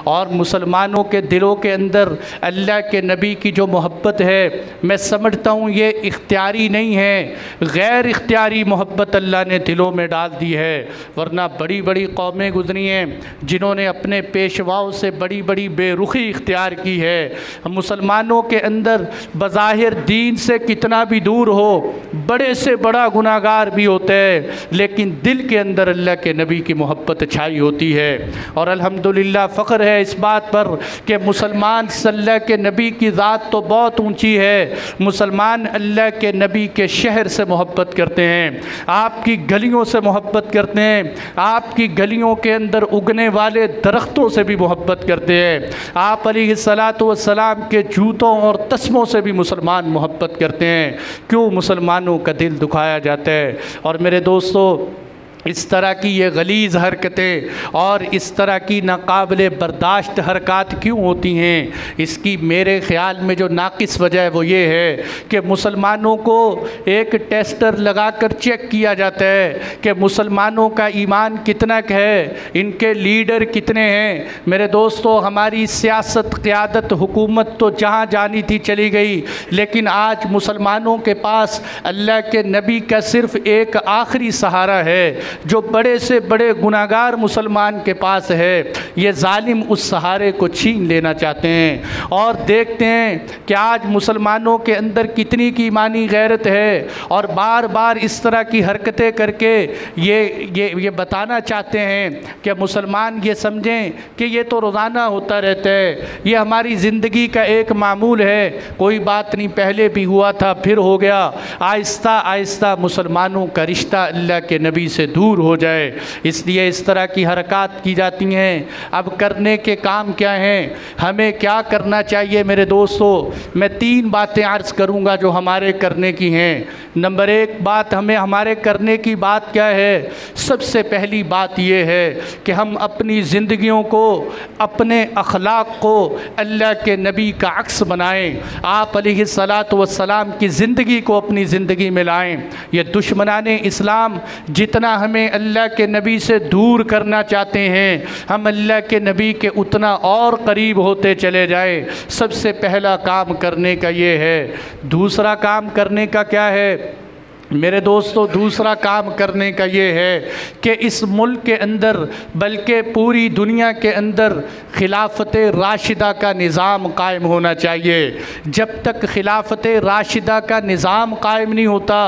और मुसलमानों के दिलों के अंदर अल्लाह के नबी की जो मोहब्बत है, मैं समझता हूँ ये इख्तियारी नहीं है, गैर इख्तियारी मोहब्बत अल्लाह ने दिलों में डाल दी है। वरना बड़ी बड़ी कौमें गुजरी हैं जिन्होंने अपने पेशवाओं से बड़ी बड़ी बेरुखी इख्तियार की है। मुसलमानों के अंदर बज़ाहिर दीन से कितना भी दूर हो, बड़े से बड़ा गुनाहगार भी होते हैं, लेकिन दिल के अंदर अल्लाह के नबी की मोहब्बत छाई होती है। और अल्हम्दुलिल्लाह फ़ख्र है इस बात पर कि मुसलमान अल्लाह के नबी की ज़ात तो बहुत ऊंची है, मुसलमान अल्लाह के नबी के शहर से मोहब्बत करते हैं, आपकी गलियों से मोहब्बत करते हैं, आपकी गलियों के अंदर उगने वाले दरख्तों से भी मोहब्बत करते हैं, आप अलैहिस्सलातु वस्सलाम के जूतों और तस्मों से भी मुसलमान मोहब्बत करते हैं। क्यों मुसलमानों का दिल दुखाया जाता है? और मेरे दोस्तों, इस तरह की ये गलीज़ हरकतें और इस तरह की नाकाबिले बर्दाश्त हरकत क्यों होती हैं? इसकी मेरे ख़्याल में जो नाक़िस वजह है वो ये है कि मुसलमानों को एक टेस्टर लगाकर चेक किया जाता है कि मुसलमानों का ईमान कितना है, इनके लीडर कितने हैं। मेरे दोस्तों, हमारी सियासत, क़यादत, हुकूमत तो जहाँ जानी थी चली गई, लेकिन आज मुसलमानों के पास अल्लाह के नबी का सिर्फ़ एक आखिरी सहारा है जो बड़े से बड़े गुनाहगार मुसलमान के पास है। ये जालिम उस सहारे को छीन लेना चाहते हैं। और देखते हैं कि आज मुसलमानों के अंदर कितनी की ईमानी गैरत है, और बार बार इस तरह की हरकतें करके ये बताना चाहते हैं कि मुसलमान ये समझें कि ये तो रोज़ाना होता रहता है, ये हमारी ज़िंदगी का एक मामूल है, कोई बात नहीं, पहले भी हुआ था फिर हो गया। आहिस्ता आहिस्ता मुसलमानों का रिश्ता अल्लाह के नबी से दूर हो जाए, इसलिए इस तरह की हरकत की जाती हैं। अब करने के काम क्या हैं, हमें क्या करना चाहिए? मेरे दोस्तों, मैं 3 बातें अर्ज़ करूंगा जो हमारे करने की हैं। नंबर 1 बात, हमें हमारे करने की बात क्या है? सबसे पहली बात यह है कि हम अपनी ज़िंदगियों को, अपने अखलाक को अल्लाह के नबी का अक्स बनाएं। आप अलैहिस्सलातु वस्सलाम की ज़िंदगी को अपनी ज़िंदगी में लाएं। ये दुश्मनाने इस्लाम जितना हमें अल्लाह के नबी से दूर करना चाहते हैं, हम अल्लाह के नबी के उतना और करीब होते चले जाएं। सबसे पहला काम करने का ये है। दूसरा काम करने का क्या है मेरे दोस्तों? दूसरा काम करने का ये है कि इस मुल्क के अंदर, बल्कि पूरी दुनिया के अंदर खिलाफत राशिदा का निज़ाम कायम होना चाहिए। जब तक खिलाफत राशिदा का निज़ाम कायम नहीं होता,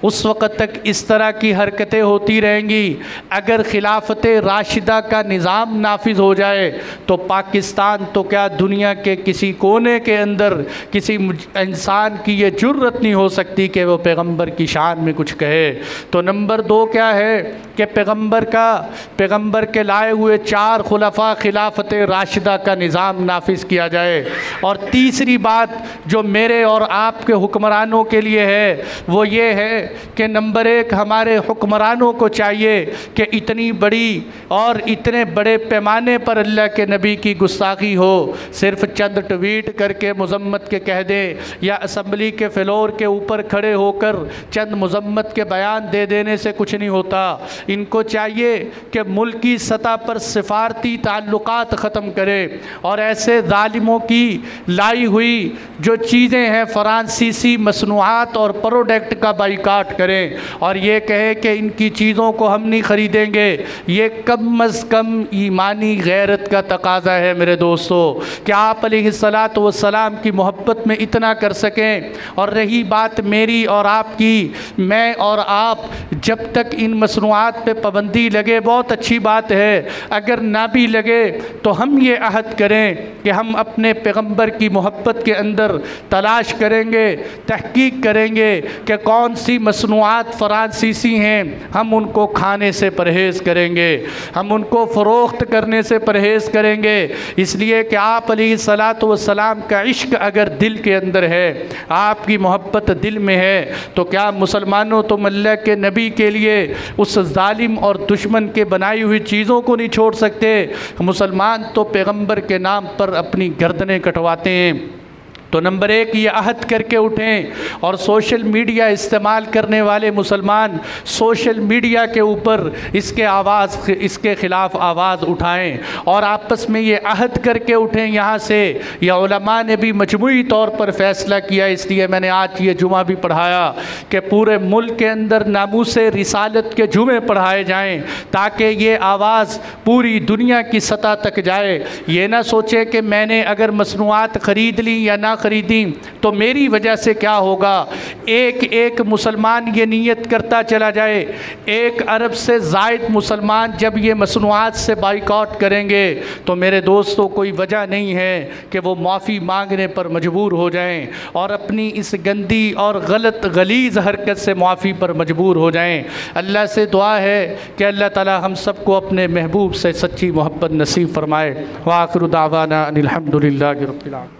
उस वक़्त तक इस तरह की हरकतें होती रहेंगी। अगर खिलाफत राशिदा का निज़ाम नाफिज हो जाए तो पाकिस्तान तो क्या, दुनिया के किसी कोने के अंदर किसी इंसान की ये जुर्रत नहीं हो सकती कि वो पैगम्बर की शान में कुछ कहे। तो नंबर 2 क्या है कि पैगम्बर के लाए हुए 4 खुलफा खिलाफत राशिदा का निज़ाम नाफिज किया जाए। और तीसरी बात जो मेरे और आपके हुक्मरानों के लिए है वो ये है कि नंबर 1, हमारे हुक्मरानों को चाहिए कि इतनी बड़ी और इतने बड़े पैमाने पर अल्लाह के नबी की गुस्ताखी हो, सिर्फ चंद ट्वीट करके मुजम्मत के कह दे, या असम्बली के फ्लोर के ऊपर खड़े होकर चंद मुजम्मत के बयान दे देने से कुछ नहीं होता। इनको चाहिए कि मुल्की सतह पर सिफारती ताल्लुकात ख़त्म करे और ऐसे जालिमों की लाई हुई जो चीज़ें हैं फ्रांसीसी मसनूआत और प्रोडक्ट का बाइकाट करें और ये कहे कि इनकी चीज़ों को हम नहीं ख़रीदेंगे। ये कम अज़ कम ईमानी गैरत का तकाज़ा है मेरे दोस्तों कि आप अलैहिस्सलातु वस्सलाम की मोहब्बत में इतना कर सकें। और रही बात मेरी और आपकी, मैं और आप जब तक इन मसनूआत पे पाबंदी लगे बहुत अच्छी बात है, अगर ना भी लगे तो हम ये अहद करें कि हम अपने पैगम्बर की मोहब्बत के अंदर तलाश करेंगे, तहकीक करेंगे कि कौन सी मसनूआत फ्रांसीसी हैं, हम उनको खाने से परहेज़ करेंगे, हम उनको फ़रोख्त करने से परहेज़ करेंगे। इसलिए कि आप अलैहिस्सलातु वस्सलाम का इश्क अगर दिल के अंदर है, आपकी मोहब्बत दिल में है, तो क्या मुसलमानों तुम अल्लाह के नबी के लिए उस जालिम और दुश्मन के बनाई हुई चीज़ों को नहीं छोड़ सकते? मुसलमान तो पैगम्बर के नाम पर अपनी गर्दनें कटवाते हैं। तो नंबर एक, ये अहद करके उठें और सोशल मीडिया इस्तेमाल करने वाले मुसलमान सोशल मीडिया के ऊपर इसके ख़िलाफ़ आवाज़ उठाएं और आपस में ये अहद करके उठें। यहाँ से या उलमा ने भी मजमूई तौर पर फ़ैसला किया, इसलिए मैंने आज ये जुमा भी पढ़ाया कि पूरे मुल्क के अंदर नामूसे रिसालत के जुमे पढ़ाए जाएँ ताकि ये आवाज़ पूरी दुनिया की सतह तक जाए। ये ना सोचे कि मैंने अगर मसनूआत ख़रीद ली या ना ख़रीदी तो मेरी वजह से क्या होगा। एक एक मुसलमान ये नीयत करता चला जाए, 1 अरब से ज़ायद मुसलमान जब ये मसनूआत से बाइकआउट करेंगे तो मेरे दोस्तों कोई वजह नहीं है कि वो माफ़ी मांगने पर मजबूर हो जाएं और अपनी इस गंदी और गलत गलीज़ हरकत से माफ़ी पर मजबूर हो जाएं। अल्लाह से दुआ है कि अल्लाह ताला हम सबको अपने महबूब से सच्ची मोहब्बत नसीब फरमाए। व आखिरु दावाना अनिल हम्दुलिल्लाहि रब्बिल आलमीन।